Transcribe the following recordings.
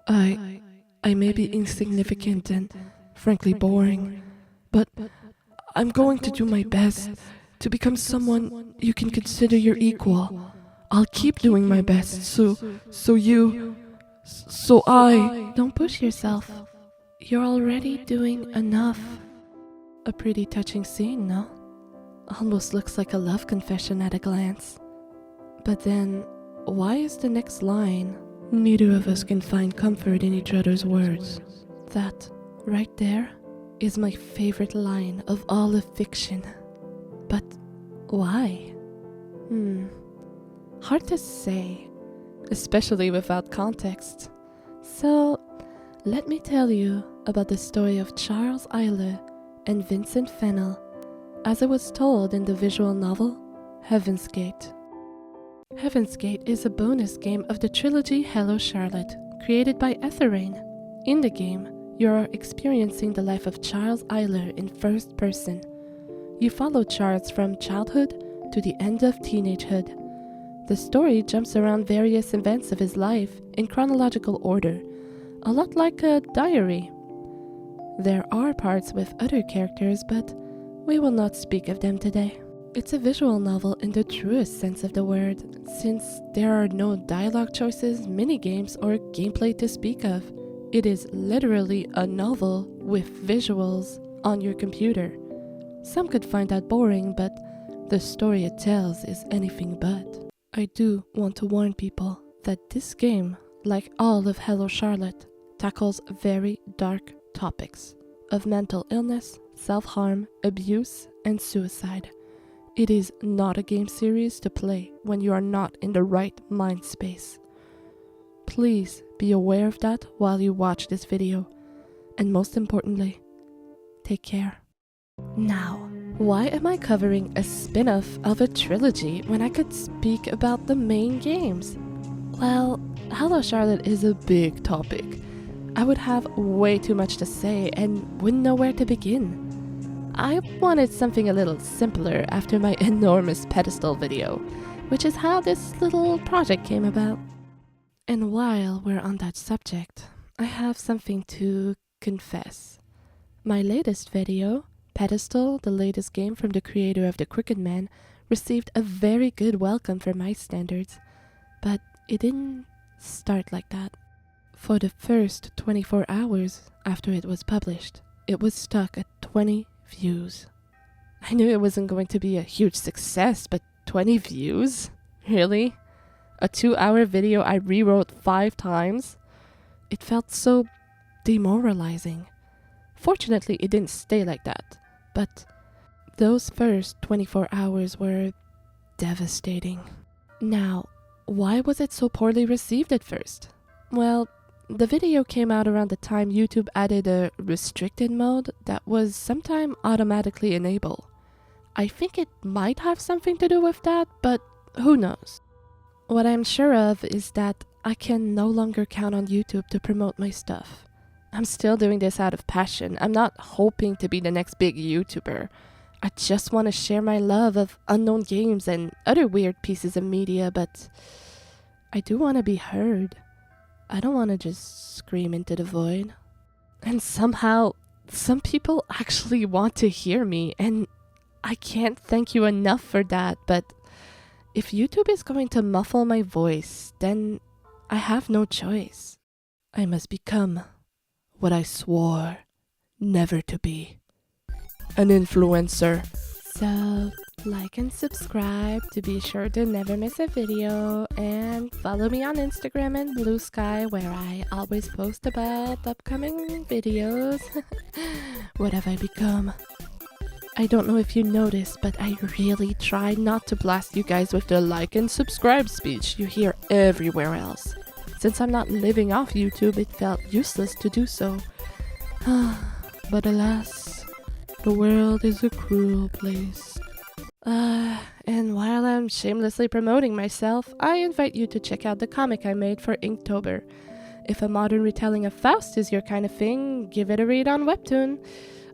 I may be insignificant and frankly boring, but I'm going to do my best to become someone you can consider your equal. I'll keep doing my best so I... Don't push yourself. You're already doing enough. A pretty touching scene, no? Almost looks like a love confession at a glance. But then, why is the next line, "Neither of us can find comfort in each other's words"? That, right there, is my favorite line of all of fiction. But why? Hard to say, especially without context. So, let me tell you about the story of Charles Eyler and Vincent Fennell, as it was told in the visual novel Heavensgate. Heavensgate is a bonus game of the trilogy Hello Charlotte, created by Etherain. In the game, you are experiencing the life of Charles Eyler in first person. You follow Charles from childhood to the end of teenagehood. The story jumps around various events of his life in chronological order, a lot like a diary. There are parts with other characters, but we will not speak of them today. It's a visual novel in the truest sense of the word, since there are no dialogue choices, minigames, or gameplay to speak of. It is literally a novel with visuals on your computer. Some could find that boring, but the story it tells is anything but. I do want to warn people that this game, like all of Hello Charlotte, tackles very dark topics of mental illness, self-harm, abuse, and suicide. It is not a game series to play when you are not in the right mind space. Please be aware of that while you watch this video, and most importantly, take care. Now, why am I covering a spin-off of a trilogy when I could speak about the main games? Well, Hello Charlotte is a big topic. I would have way too much to say and wouldn't know where to begin. I wanted something a little simpler after my enormous pedestal video, which is how this little project came about. And while we're on that subject, I have something to confess. My latest video, Pedestal, the latest game from the creator of The Crooked Man, received a very good welcome for my standards, but it didn't start like that. For the first 24 hours after it was published, it was stuck at 20 views. I knew it wasn't going to be a huge success, but 20 views? Really? A 2-hour video I rewrote 5 times? It felt so demoralizing. Fortunately, it didn't stay like that, but those first 24 hours were devastating. Now, why was it so poorly received at first? Well, the video came out around the time YouTube added a restricted mode that was sometime automatically enabled. I think it might have something to do with that, but who knows? What I'm sure of is that I can no longer count on YouTube to promote my stuff. I'm still doing this out of passion. I'm not hoping to be the next big YouTuber. I just want to share my love of unknown games and other weird pieces of media, but I do want to be heard. I don't want to just scream into the void. And somehow, some people actually want to hear me, and I can't thank you enough for that, but if YouTube is going to muffle my voice, then I have no choice. I must become what I swore never to be. An influencer. So, like and subscribe to be sure to never miss a video, and follow me on Instagram and Blue Sky, where I always post about upcoming videos. What have I become? I don't know if you noticed, but I really tried not to blast you guys with the like and subscribe speech you hear everywhere else. Since I'm not living off YouTube, it felt useless to do so. But alas, the world is a cruel place. And while I'm shamelessly promoting myself, I invite you to check out the comic I made for Inktober. If a modern retelling of Faust is your kind of thing, give it a read on Webtoon.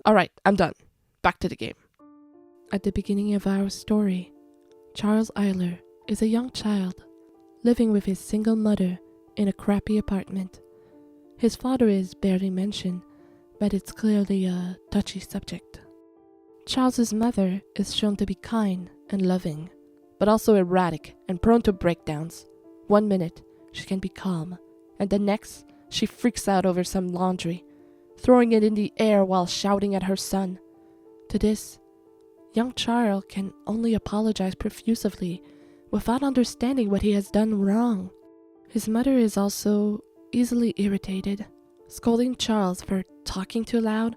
Alright, I'm done. Back to the game. At the beginning of our story, Charles Eyler is a young child living with his single mother in a crappy apartment. His father is barely mentioned, but it's clearly a touchy subject. Charles's mother is shown to be kind and loving, but also erratic and prone to breakdowns. 1 minute, she can be calm, and the next, she freaks out over some laundry, throwing it in the air while shouting at her son. To this, young Charles can only apologize profusely without understanding what he has done wrong. His mother is also easily irritated, scolding Charles for talking too loud,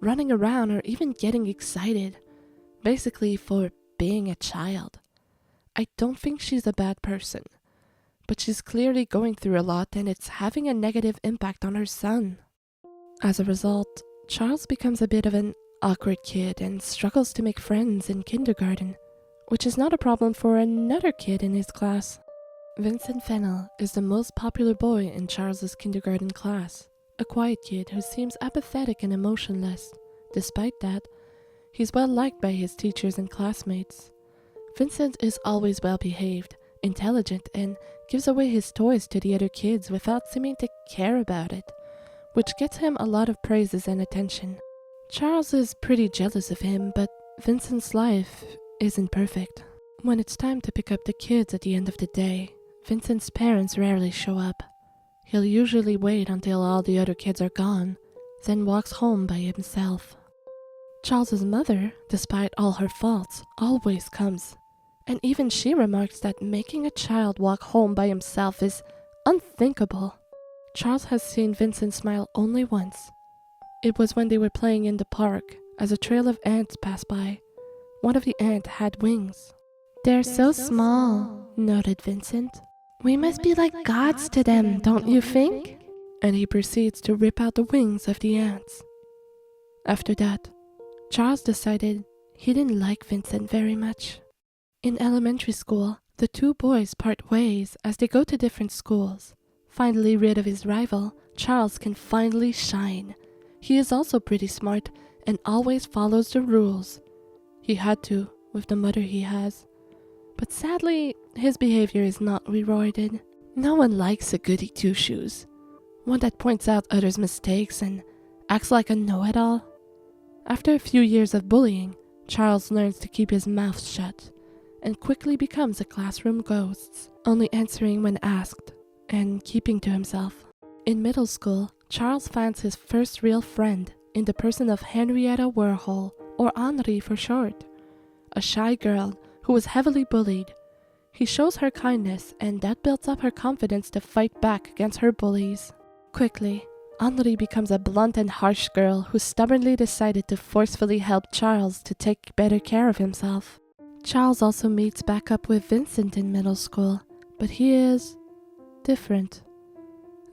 running around, or even getting excited, basically for being a child. I don't think she's a bad person, but she's clearly going through a lot and it's having a negative impact on her son. As a result, Charles becomes a bit of an awkward kid and struggles to make friends in kindergarten, which is not a problem for another kid in his class. Vincent Fennel is the most popular boy in Charles's kindergarten class, a quiet kid who seems apathetic and emotionless. Despite that, he's well liked by his teachers and classmates. Vincent is always well behaved, intelligent, and gives away his toys to the other kids without seeming to care about it, which gets him a lot of praises and attention. Charles is pretty jealous of him, but Vincent's life isn't perfect. When it's time to pick up the kids at the end of the day, Vincent's parents rarely show up. He'll usually wait until all the other kids are gone, then walks home by himself. Charles's mother, despite all her faults, always comes, and even she remarks that making a child walk home by himself is unthinkable. Charles has seen Vincent smile only once. It was when they were playing in the park, as a trail of ants passed by. One of the ants had wings. "They're so small," noted Vincent. "We must be like gods to them, don't you think?" And he proceeds to rip out the wings of the ants. After that, Charles decided he didn't like Vincent very much. In elementary school, the two boys part ways as they go to different schools. Finally rid of his rival, Charles can finally shine. He is also pretty smart and always follows the rules. He had to, with the mother he has. But sadly, his behavior is not rewarded. No one likes a goody two-shoes, one that points out others' mistakes and acts like a know-it-all. After a few years of bullying, Charles learns to keep his mouth shut and quickly becomes a classroom ghost, only answering when asked and keeping to himself. In middle school, Charles finds his first real friend in the person of Henrietta Warhol, or Henri for short, a shy girl who was heavily bullied. He shows her kindness, and that builds up her confidence to fight back against her bullies. Quickly, Henri becomes a blunt and harsh girl who stubbornly decided to forcefully help Charles to take better care of himself. Charles also meets back up with Vincent in middle school, but he is different.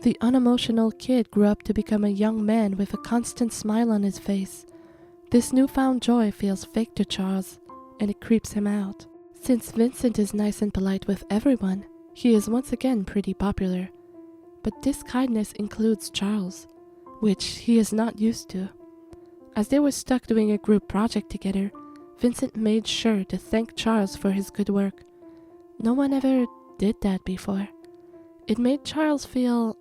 The unemotional kid grew up to become a young man with a constant smile on his face. This newfound joy feels fake to Charles, and it creeps him out. Since Vincent is nice and polite with everyone, he is once again pretty popular. But this kindness includes Charles, which he is not used to. As they were stuck doing a group project together, Vincent made sure to thank Charles for his good work. No one ever did that before. It made Charles feel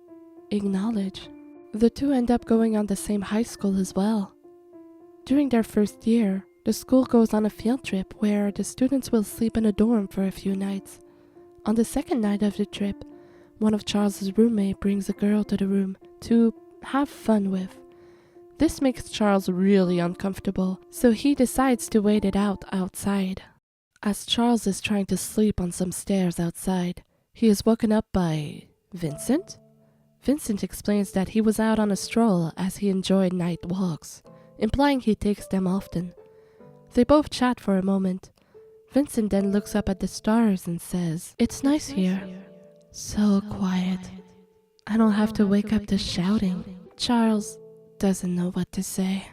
acknowledged. The two end up going on the same high school as well. During their first year, the school goes on a field trip where the students will sleep in a dorm for a few nights. On the second night of the trip, one of Charles's roommates brings a girl to the room to have fun with. This makes Charles really uncomfortable, so he decides to wait it out outside. As Charles is trying to sleep on some stairs outside, he is woken up by Vincent? Vincent explains that he was out on a stroll as he enjoyed night walks, implying he takes them often. They both chat for a moment. Vincent then looks up at the stars and says, "It's nice here. So quiet. I don't have to wake up to shouting." Charles doesn't know what to say.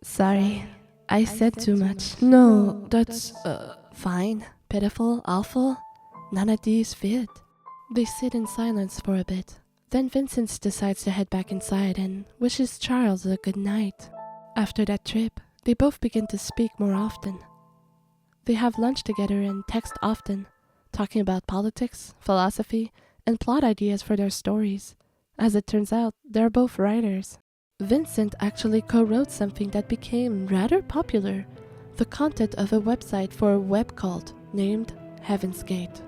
"Sorry, I said too much." "No, that's fine. Pitiful, awful. None of these fit." They sit in silence for a bit. Then Vincent decides to head back inside and wishes Charles a good night. After that trip, they both begin to speak more often. They have lunch together and text often, talking about politics, philosophy, and plot ideas for their stories. As it turns out, they're both writers. Vincent actually co-wrote something that became rather popular, the content of a website for a web cult named Heavensgate.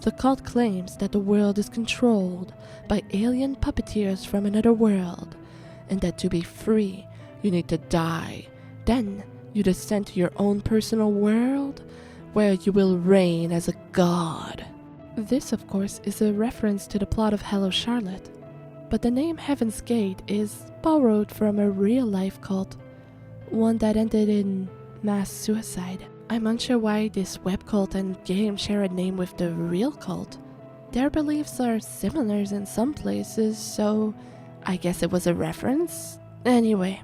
The cult claims that the world is controlled by alien puppeteers from another world, and that to be free, you need to die. Then you descend to your own personal world, where you will reign as a god. This, of course, is a reference to the plot of Hello Charlotte, but the name Heaven's Gate is borrowed from a real-life cult, one that ended in mass suicide. I'm unsure why this web cult and game share a name with the real cult. Their beliefs are similar in some places, so I guess it was a reference? Anyway,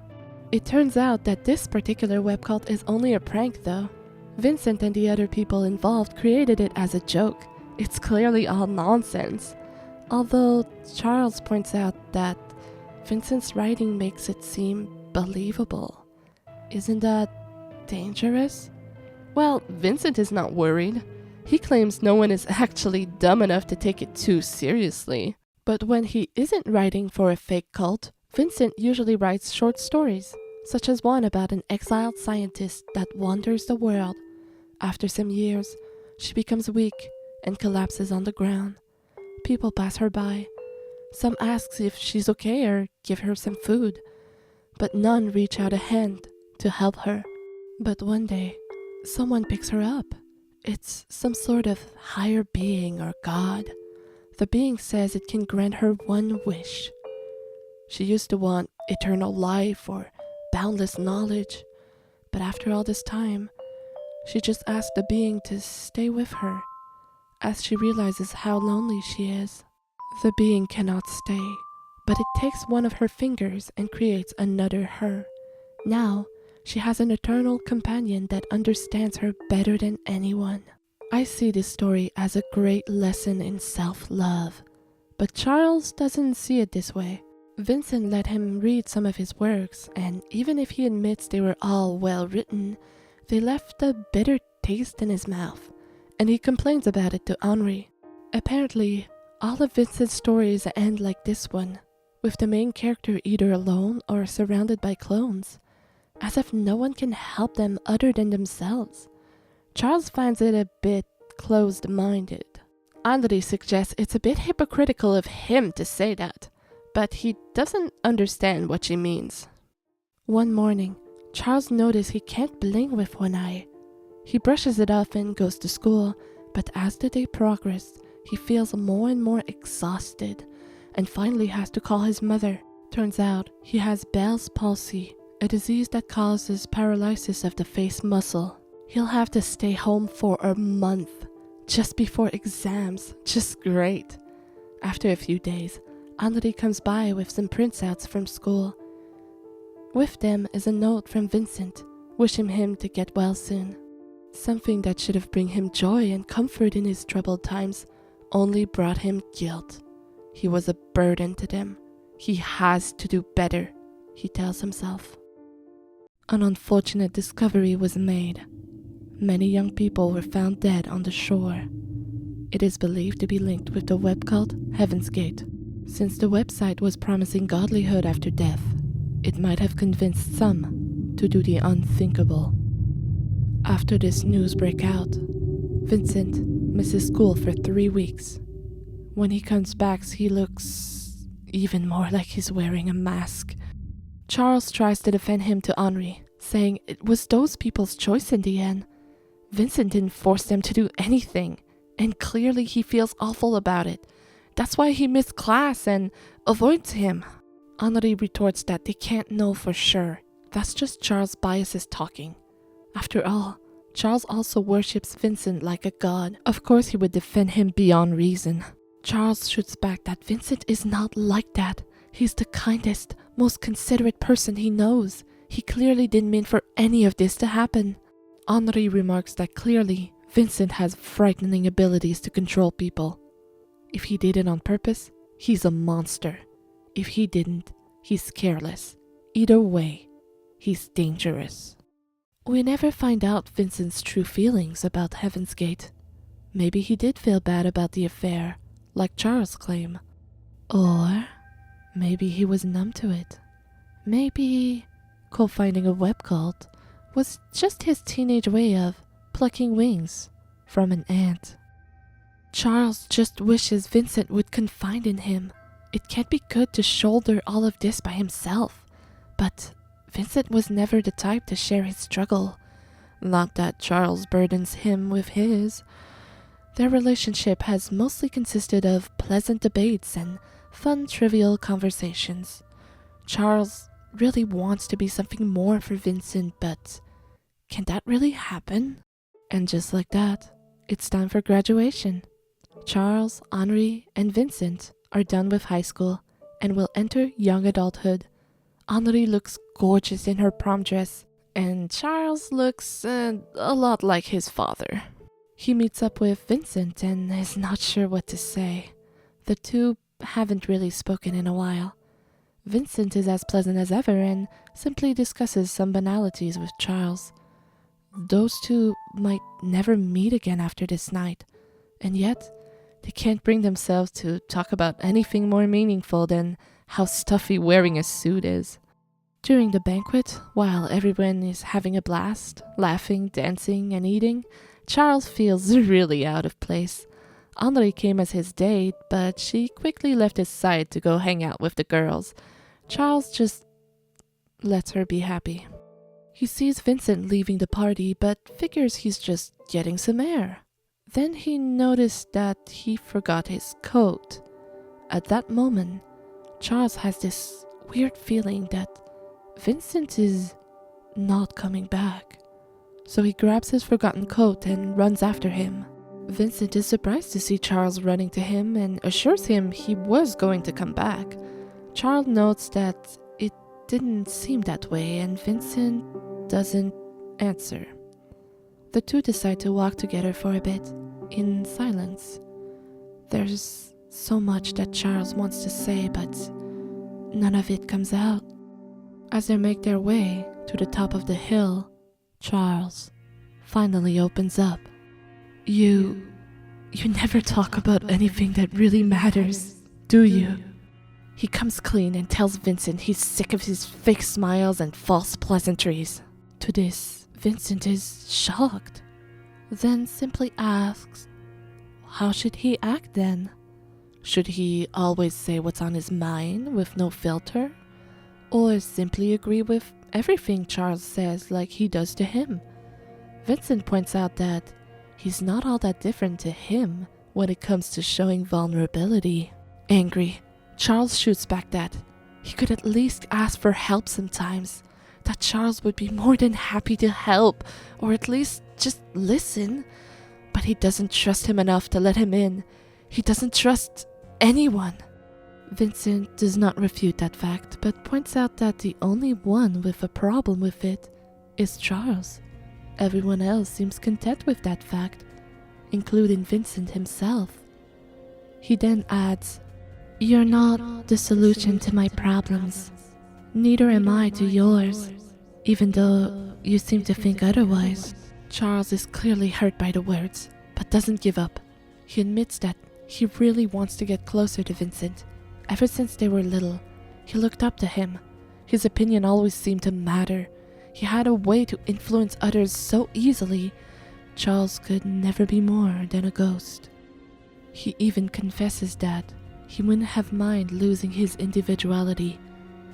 it turns out that this particular web cult is only a prank though. Vincent and the other people involved created it as a joke. It's clearly all nonsense. Although Charles points out that Vincent's writing makes it seem believable. Isn't that dangerous? Well, Vincent is not worried. He claims no one is actually dumb enough to take it too seriously. But when he isn't writing for a fake cult, Vincent usually writes short stories, such as one about an exiled scientist that wanders the world. After some years, she becomes weak and collapses on the ground. People pass her by. Some ask if she's okay or give her some food, but none reach out a hand to help her. But one day, someone picks her up. It's some sort of higher being or god. The being says it can grant her one wish. She used to want eternal life or boundless knowledge, but after all this time, she just asked the being to stay with her, as she realizes how lonely she is. The being cannot stay, but it takes one of her fingers and creates another her. Now, she has an eternal companion that understands her better than anyone. I see this story as a great lesson in self-love, but Charles doesn't see it this way. Vincent let him read some of his works, and even if he admits they were all well written, they left a bitter taste in his mouth, and he complains about it to Henri. Apparently, all of Vincent's stories end like this one, with the main character either alone or surrounded by clones, as if no one can help them other than themselves. Charles finds it a bit closed-minded. Henri suggests it's a bit hypocritical of him to say that, but he doesn't understand what she means. One morning, Charles notices he can't blink with one eye. He brushes it off and goes to school, but as the day progresses, he feels more and more exhausted and finally has to call his mother. Turns out he has Bell's palsy, a disease that causes paralysis of the face muscle. He'll have to stay home for a month, just before exams. Just great. After a few days, Henri comes by with some printouts from school. With them is a note from Vincent, wishing him to get well soon. Something that should have bring him joy and comfort in his troubled times only brought him guilt. He was a burden to them. He has to do better, he tells himself. An unfortunate discovery was made. Many young people were found dead on the shore. It is believed to be linked with the web cult Heavensgate. Since the website was promising godlyhood after death, it might have convinced some to do the unthinkable. After this news break out, Vincent misses school for 3 weeks. When he comes back, he looks even more like he's wearing a mask. Charles tries to defend him to Henri, saying it was those people's choice in the end. Vincent didn't force them to do anything, and clearly he feels awful about it. That's why he missed class and avoids him. Henri retorts that they can't know for sure. That's just Charles' biases talking. After all, Charles also worships Vincent like a god. Of course he would defend him beyond reason. Charles shoots back that Vincent is not like that. He's the kindest, most considerate person he knows. He clearly didn't mean for any of this to happen. Henri remarks that clearly Vincent has frightening abilities to control people. If he did it on purpose, he's a monster. If he didn't, he's careless. Either way, he's dangerous. We never find out Vincent's true feelings about Heavensgate. Maybe he did feel bad about the affair, like Charles claimed. Or Maybe he was numb to it. Maybe co-finding a web cult was just his teenage way of plucking wings from an ant. Charles just wishes Vincent would confide in him. It can't be good to shoulder all of this by himself. But Vincent was never the type to share his struggle. Not that Charles burdens him with his. Their relationship has mostly consisted of pleasant debates and fun, trivial conversations. Charles really wants to be something more for Vincent, but can that really happen? And just like that, it's time for graduation. Charles, Henri, and Vincent are done with high school and will enter young adulthood. Henri looks gorgeous in her prom dress, and Charles looks a lot like his father. He meets up with Vincent and is not sure what to say. The two haven't really spoken in a while. Vincent is as pleasant as ever and simply discusses some banalities with Charles. Those two might never meet again after this night, and yet they can't bring themselves to talk about anything more meaningful than how stuffy wearing a suit is. During the banquet, while everyone is having a blast, laughing, dancing, and eating, Charles feels really out of place. Henri came as his date, but she quickly left his side to go hang out with the girls. Charles just lets her be happy. He sees Vincent leaving the party, but figures he's just getting some air. Then he noticed that he forgot his coat. At that moment, Charles has this weird feeling that Vincent is not coming back. So he grabs his forgotten coat and runs after him. Vincent is surprised to see Charles running to him and assures him he was going to come back. Charles notes that it didn't seem that way and Vincent doesn't answer. The two decide to walk together for a bit, in silence. There's so much that Charles wants to say, but none of it comes out. As they make their way to the top of the hill, Charles finally opens up. You never talk about anything that really matters, do you? He comes clean and tells Vincent he's sick of his fake smiles and false pleasantries. To this, Vincent is shocked, then simply asks, how should he act then? Should he always say what's on his mind with no filter? Or simply agree with everything Charles says like he does to him? Vincent points out that he's not all that different to him when it comes to showing vulnerability. Angry, Charles shoots back that he could at least ask for help sometimes, that Charles would be more than happy to help, or at least just listen. But he doesn't trust him enough to let him in. He doesn't trust anyone. Vincent does not refute that fact, but points out that the only one with a problem with it is Charles. Everyone else seems content with that fact, including Vincent himself. He then adds, "You're not the solution to my problems. Neither am I to yours, even though you seem to think otherwise." Charles is clearly hurt by the words, but doesn't give up. He admits that he really wants to get closer to Vincent. Ever since they were little, he looked up to him. His opinion always seemed to matter. He had a way to influence others so easily. Charles could never be more than a ghost. He even confesses that he wouldn't have mind losing his individuality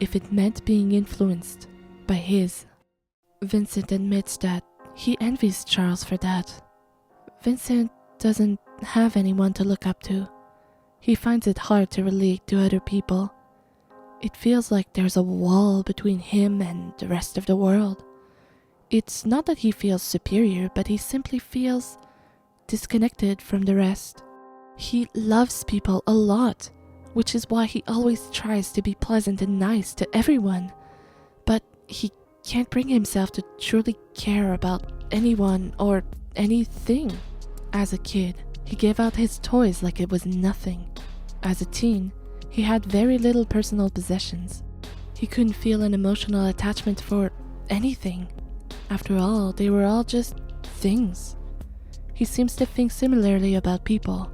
if it meant being influenced by his. Vincent admits that he envies Charles for that. Vincent doesn't have anyone to look up to. He finds it hard to relate to other people. It feels like there's a wall between him and the rest of the world. It's not that he feels superior, but he simply feels disconnected from the rest. He loves people a lot, which is why he always tries to be pleasant and nice to everyone. But he can't bring himself to truly care about anyone or anything. As a kid, he gave out his toys like it was nothing. As a teen, he had very little personal possessions. He couldn't feel an emotional attachment for anything. After all, they were all just things. He seems to think similarly about people.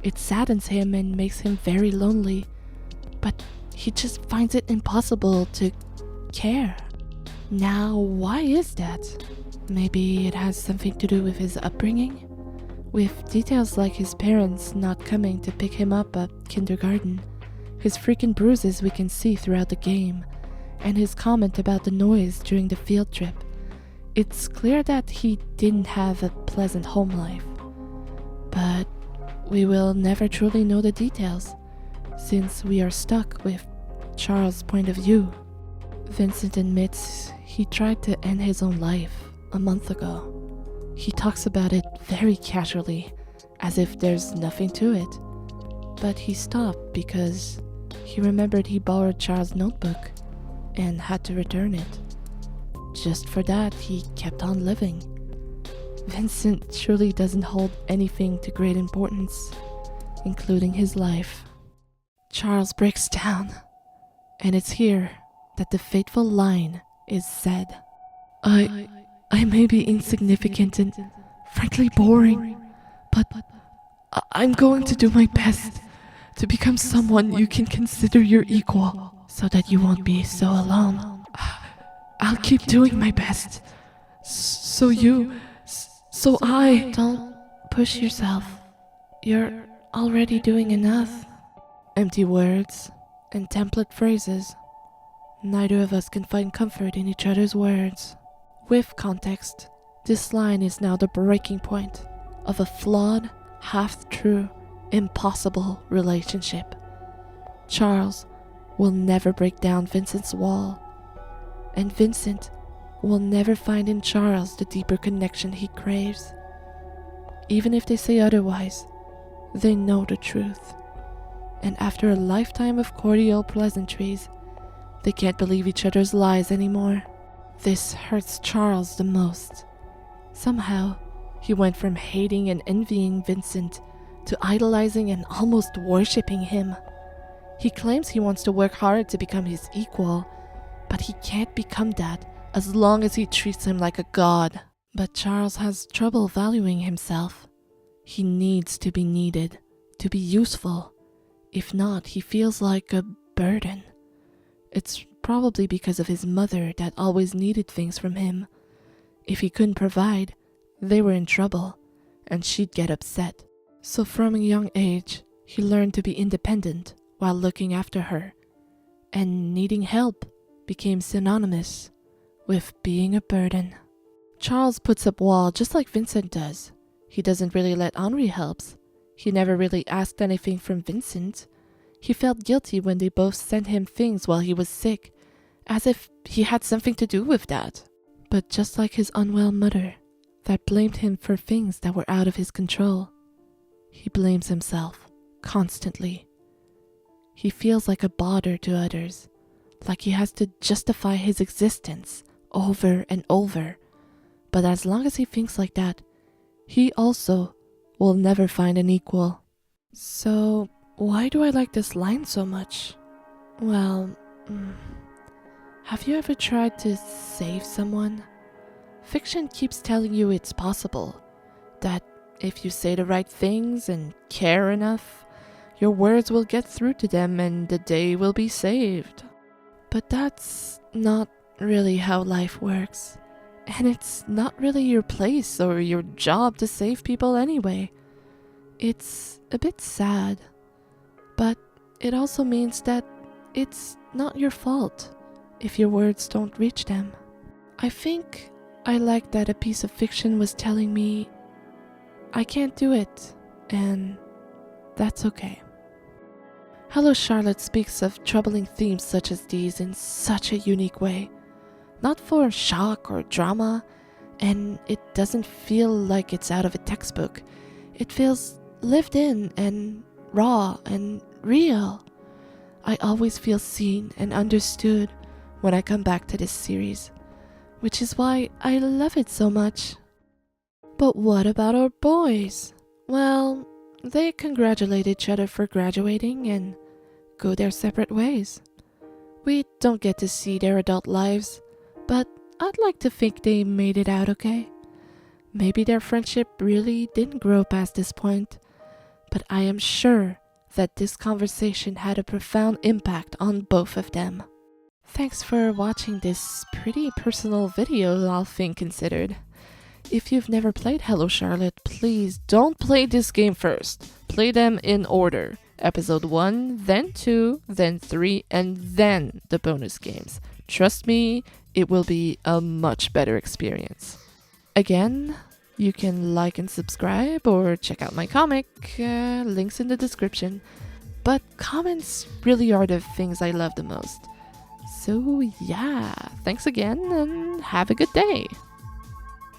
It saddens him and makes him very lonely, but he just finds it impossible to care. Now, why is that? Maybe it has something to do with his upbringing? With details like his parents not coming to pick him up at kindergarten, his freaking bruises we can see throughout the game, and his comment about the noise during the field trip. It's clear that he didn't have a pleasant home life. But we will never truly know the details, since we are stuck with Charles' point of view. Vincent admits he tried to end his own life a month ago. He talks about it very casually, as if there's nothing to it. But he stopped because he remembered he borrowed Charles' notebook and had to return it. Just for that, he kept on living. Vincent surely doesn't hold anything to great importance, including his life. Charles breaks down, and it's here that the fateful line is said. I may be insignificant and frankly boring, but I'm going to do my best to become someone you can consider your equal, so that you won't be so alone. I'll keep doing my best. So I... Don't push yourself. You're already doing enough. Empty words and template phrases. Neither of us can find comfort in each other's words. With context, this line is now the breaking point of a flawed, half-true, impossible relationship. Charles will never break down Vincent's wall, and Vincent will never find in Charles the deeper connection he craves. Even if they say otherwise, they know the truth. And after a lifetime of cordial pleasantries, they can't believe each other's lies anymore. This hurts Charles the most. Somehow, he went from hating and envying Vincent to idolizing and almost worshipping him. He claims he wants to work hard to become his equal, but he can't become that as long as he treats him like a god. But Charles has trouble valuing himself. He needs to be needed, to be useful. If not, he feels like a burden. It's probably because of his mother that always needed things from him. If he couldn't provide, they were in trouble, and she'd get upset. So from a young age, he learned to be independent while looking after her, and needing help became synonymous with being a burden. Charles puts up wall just like Vincent does. He doesn't really let Henri help. He never really asked anything from Vincent. He felt guilty when they both sent him things while he was sick, as if he had something to do with that. But just like his unwell mother, that blamed him for things that were out of his control, he blames himself constantly. He feels like a bother to others, like he has to justify his existence over and over. But as long as he thinks like that, he also will never find an equal. So, why do I like this line so much? Well, have you ever tried to save someone? Fiction keeps telling you it's possible, that if you say the right things and care enough, your words will get through to them and the day will be saved. But that's not really how life works. And it's not really your place or your job to save people anyway. It's a bit sad, but it also means that it's not your fault if your words don't reach them. I think I like that a piece of fiction was telling me I can't do it, and that's okay. Hello Charlotte speaks of troubling themes such as these in such a unique way. Not for shock or drama, and it doesn't feel like it's out of a textbook. It feels lived in and raw and real. I always feel seen and understood when I come back to this series, which is why I love it so much. But what about our boys? Well, they congratulate each other for graduating and go their separate ways. We don't get to see their adult lives, but I'd like to think they made it out okay. Maybe their friendship really didn't grow past this point, but I am sure that this conversation had a profound impact on both of them. Thanks for watching this pretty personal video, all things considered. If you've never played Hello Charlotte, please don't play this game first. Play them in order. Episode 1, then 2, then 3, and then the bonus games. Trust me, it will be a much better experience. Again, you can like and subscribe or check out my comic, links in the description. But comments really are the things I love the most. So yeah, thanks again and have a good day.